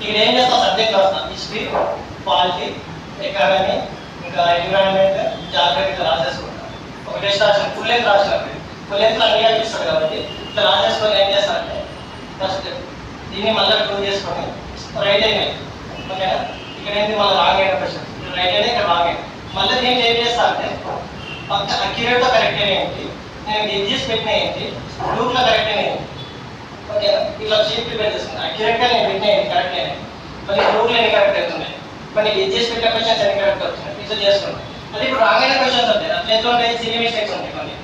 ఇక్కడ ఏం చేస్తాం సబ్జెక్ట్ రాస్తాం, హిస్టరీ, పాలిటీ, ఎకానమీ, ఇంకా ఎన్విరాన్మెంట్, జాగ్రత్తగా రాసేసుకుంటాం. ఒక టెస్ట్ రాసిన ఫుల్ లెంత్ రాసినప్పుడు ఫుల్ లెంత్ అన్ని అనిపిస్తుంది కాబట్టి ఇట్లా రాసేసుకొని ఏం చేస్తారంటే ఫస్ట్ దీన్ని మళ్ళీ ప్రూవ్ చేసుకొని రైట్ అయినాయి. ఓకేనా? ఇక్కడ ఏంటి మళ్ళీ రాంగ్ అయిన క్వశ్చన్, ఇక్కడ రైట్ అయినా ఇక్కడ రాంగ్ అయినా మళ్ళీ నేను ఏం చేస్తా అంటే పక్క అక్యురేట్గా కరెక్ట్ అయినా ఏంటి, నేను ఎడ్జెస్ పెట్టిన ఏంటి, గ్రూప్లో కరెక్ట్ అయినా ఏంటి. ఓకేనా? ఇట్లా చీప్ ప్రిపేర్ చేసుకున్నాను. అక్యురేట్గా నేను పెట్టిన ఏంటి కరెక్ట్ అయినాయి, మళ్ళీ గ్రూప్లో ఎన్ని కరెక్ట్ అవుతున్నాయి, మళ్ళీ ఎడ్జెస్ పెట్టిన క్వశ్చన్స్ ఎన్ని కరెక్ట్ అవుతున్నాయి, ఇట్లా చేసుకున్నాను. అది ఇప్పుడు రాంగ్ అయిన క్వశ్చన్స్ ఉంటాయి, అట్లా ఎట్లా ఉంటాయి, సిలీ మిస్టేక్స్ ఉంటాయి కొన్ని.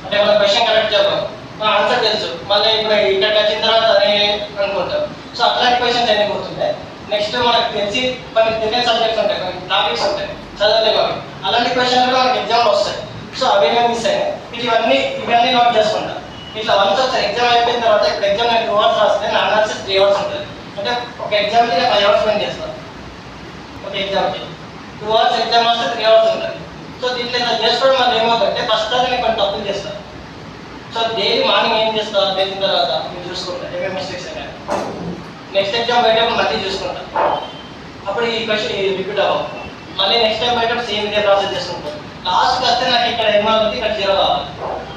అంటే మన క్వశ్చన్ కరెక్ట్ చెప్పాం, ఆన్సర్ తెలుసు, మళ్ళీ ఇప్పుడు ఇక్కడికి వచ్చిన తర్వాత అదే అనుకుంటాం. సో అట్లాంటి క్వశ్చన్స్ ఎన్ని పోతుంటాయి. నెక్స్ట్ మనకు తెలిసి కొన్ని తెలియని సబ్జెక్ట్స్ ఉంటాయి, కొన్ని టాపిక్స్ ఉంటాయి చదవలేము అవి, అలాంటి క్వశ్చన్స్ కూడా మనకి ఎగ్జామ్లో వస్తాయి. సో అవి మిస్ అయినాయి, ఇవన్నీ నోట్ చేసుకుంటాం. ఇట్లా వన్స్ ఒకసారి ఎగ్జామ్ అయిపోయిన తర్వాత ఇప్పుడు ఎగ్జామ్ నేను 2 hours రాస్తే నా అనాలిసిస్ 3 hours ఉంటుంది. అంటే ఒక ఎగ్జామ్కి నేను 5 hours స్పెండ్ చేస్తాను. ఒక ఎగ్జామ్కి 2 hours ఎగ్జామ్ వస్తే 3 hours ఉంటుంది. సో దీంట్లో ఇలా చేసుకోవడం వల్ల ఏమవుతుందంటే ఫస్ట్ అది నేను కొన్ని తప్పులు చేస్తాను. సో డైలీ మార్నింగ్ ఏం చేస్తాను తెలిసిన తర్వాత నేను చూసుకుంటాను ఏమేమి మిస్టేక్స్ అయినా. నెక్స్ట్ ఎగ్జామ్ బయటప్పుడు మళ్ళీ చూసుకుంటాను, అప్పుడు ఈ క్వశ్చన్ రిపీట్ అవ్వదు. మళ్ళీ నెక్స్ట్ టైం బయట సేమ్ ఇదే ప్రాసెస్ చేసుకుంటాను. లాస్ట్కి వస్తే నాకు ఇక్కడ ఏమవుతుంది, ఇక్కడ 0 కావాలి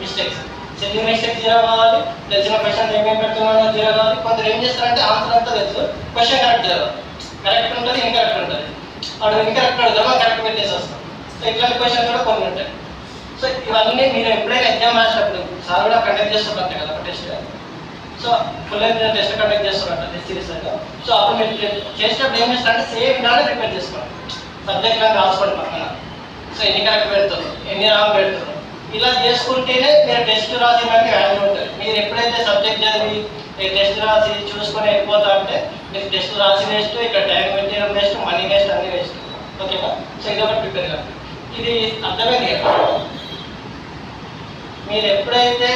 మిస్టేక్స్, సెల్లింగ్ మిస్టేక్ 0 కావాలి, తెలిసిన క్వశ్చన్ ఏమేమి పెడుతున్నానో 0 కావాలి. కొందరు ఏం చేస్తారంటే ఆన్సర్ అంతా తెలుసు, క్వశ్చన్ కరెక్ట్ 0, కరెక్ట్ ఉంటుంది ఇన్కరెక్ట్ ఉంటుంది. వాడు ఇన్కరెక్ట్ అడుగుతామో కరెక్ట్ పెట్టేసి వస్తాం. సో ఇట్లాంటి క్వశ్చన్ కూడా కొన్ని ఉంటాయి. సో ఇవన్నీ మీరు ఎప్పుడైనా ఎగ్జామ్ రాసినప్పుడు సార్ కూడా కండక్ట్ చేస్తుంటారు కదా test. So full test conduct చేస్తున్నట్టు సిరీస్గా. సో అప్పుడు మీరు చేసేటప్పుడు ఏం చేస్తారంటే సేమ్ ఇలానే ప్రిపేర్ చేసుకోండి, సబ్జెక్ట్ లాగా రాసుకోండి పక్కన. సో ఎన్ని కరెక్ట్ పెడతారు, ఎన్ని రాంగ్ పెడతారు, ఇలా చేసుకుంటేనే మీరు టెస్ట్ రాసిన దానికి వాల్యూ ఉంటుంది. మీరు ఎప్పుడైతే సబ్జెక్ట్ చదివి టెస్ట్ రాసి చూసుకొని వెళ్ళిపోతా అంటే మీరు టెస్ట్ రాసి వేస్ట్, ఇక్కడ టైం పెట్టడం వేస్ట్, మనీ వేస్ట్, అన్ని వేస్ట్. ఓకేనా? సో ఇది ఒకటి ప్రిపేర్ కాదు. ఇది అర్థమైంది కదా. మీరు ఎప్పుడైతే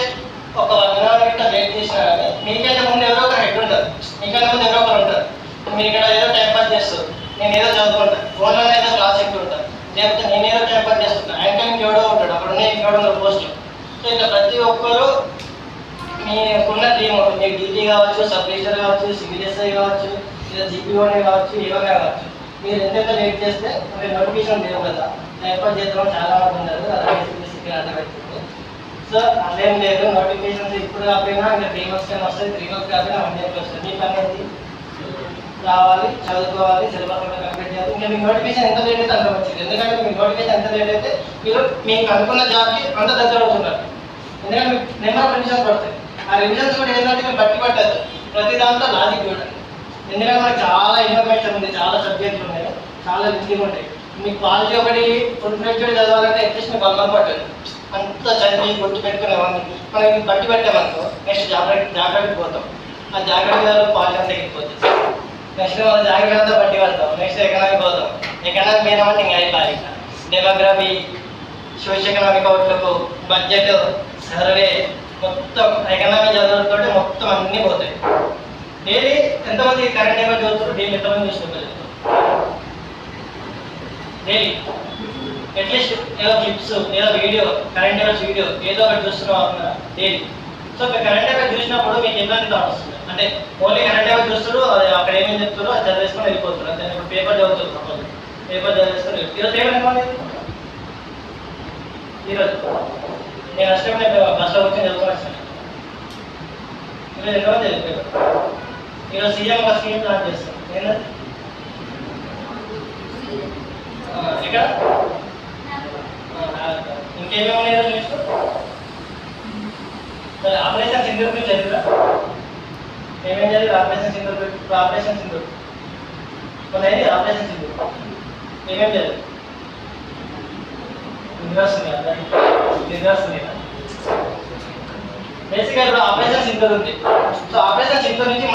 ఒక 1 hour గంట వెయిట్ చేసినా కానీ మీకంటే ముందు ఎవరో ఒక హెడ్ ఉంటారు, మీకంటే ముందు ఎవరో ఒకరు ఉంటారు. మీరు ఇక్కడ ఏదో టైం పాస్ చేస్తారు, నేను ఏదో చదువుకుంటాను, ఫోన్లోనే ఏదో క్లాస్ ఎక్కుంటాను, లేకపోతే నేను ఏదో టైం పాస్ చేస్తున్నాను, ఆయన టైంకి ఎవడో ఉంటాడు, అక్కడ ఉన్నాయి 700 పోస్టులు. సో ఇట్లా ప్రతి ఒక్కరు మీకున్న టీమ్ ఉంటుంది. మీకు డీటీ కావచ్చు, సబ్ రిజిస్టర్ కావచ్చు, సివిల్ ఎస్ఐ కావచ్చు, లేదా జీపీఓనే కావచ్చు, ఏమైనా కావచ్చు. మీరు ఎంతైతే వెయిట్ చేస్తే మీరు నోటిఫికేషన్ లేవు కదా, టైం పాస్ చేద్దాం చాలా మంది ఉన్నారు, అలాగే అర్థమవుతుంది. సో అదేం లేదు, నోటిఫికేషన్స్ ఇప్పుడు కాకపోయినా ఇంకా 3 months కన్నా వస్తాయి, 3 months కాకపోయినా 1 yearకి వస్తుంది. మీకు అనేది రావాలి, చదువుకోవాలి, సిలబస్ కూడా కంప్లీట్ చేయాలి. ఇంకా మీకు నోటిఫికేషన్ ఎంత లేట్ అయితే అంత మంచిది. ఎందుకంటే మీకు నోటిఫికేషన్ ఎంత లేట్ అయితే మీరు మీకు అనుకున్న జాబ్కి అంత దగ్గర అవుతున్నారు. ఎందుకంటే మీకు నెంబర్ ఆఫ్ రివిజన్స్ పడతాయి. ఆ రివిజన్స్ కూడా ఏంటంటే మీరు బట్టి పట్టదు, ప్రతి దాంట్లో లాజిక్ చూడండి. ఎందుకంటే మనకు చాలా ఇన్ఫర్మేషన్ ఉంది, చాలా సబ్జెక్టులు ఉన్నాయి, చాలా లింకింగ్ ఉంటాయి. మీకు క్వాలిటీ ఒకటి ఫుల్ ఫ్లెడ్జ్డ్ చదవాలంటే అట్లీస్ట్ మీకు 1 month పట్టదు. అంత చదివి గుర్తు పెట్టుకునేవాడిని మనకి బట్టి పెట్టామనుకో నెక్స్ట్ జాగ్రత్తకి పోతాం, ఆ జాగ్రత్తలో క్వాలిటీ అంతా ఎక్కిపోతుంది. నెక్స్ట్ మన జాగ్రత్త అంతా బట్టి పడతాం, నెక్స్ట్ ఎకనామిక్ పోతాం. ఎకనామిక్ పోయినామంటే ఇంకా అయిపోయి demography, social economic outlook, budget, survey, మొత్తం ఎకనామిక్ చదువులతో మొత్తం అన్నీ పోతాయి. డైలీ ఎంతమంది కరెంట్ అఫైర్స్ చదువుతారు, డైలీ ఎంతమంది చూసుకుంటారు డైలీ అట్లీస్ట్ ఏదో క్లిప్స్, ఏదో వీడియో, కరెంట్ అఫైర్స్ వీడియో ఏదో ఒకటి చూస్తున్నాం డైలీ. సో మీరు కరెంట్ అఫైర్స్ చూసినప్పుడు మీకు ఎలాంటి థాట్ వస్తుంది అంటే ఓన్లీ కరెంట్ అఫైర్స్ చూస్తారు, అక్కడ ఏమేమి చెప్తారో అది చదివేసుకొని వెళ్ళిపోతారు. అంటే ఇప్పుడు పేపర్ చదువుతారు, సపోజ్ పేపర్ చదివేసుకొని ఈరోజు పేపర్ ఎంతమంది ఈరోజు నేను ఫస్ట్ టైం నేను బస్లో వచ్చి చదువుకొని వచ్చాను. ఈరోజు ఎంతమంది పేపర్ ఈరోజు సీఎం ఒక స్కీమ్ ప్లాన్ చేస్తాను నేను ఇక్కడ ఇంకేమేమి ఉన్నాయో చూస్తూ సరే. ఆపరేషన్ సింధూర్ గురించి చదివిరా, ఏమేమి చదివి ఆపరేషన్ సింధూర్, ఇప్పుడు ఆపరేషన్ సింధూర్ కొన్ని అయింది. ఆపరేషన్ సింధూర్ ఏమేమి చదివి రివర్స్ బేసిక్గా ఇప్పుడు ఆపరేషన్ సింధూర్ ఉంది. సో ఆపరేషన్ సింధూర్ నుంచి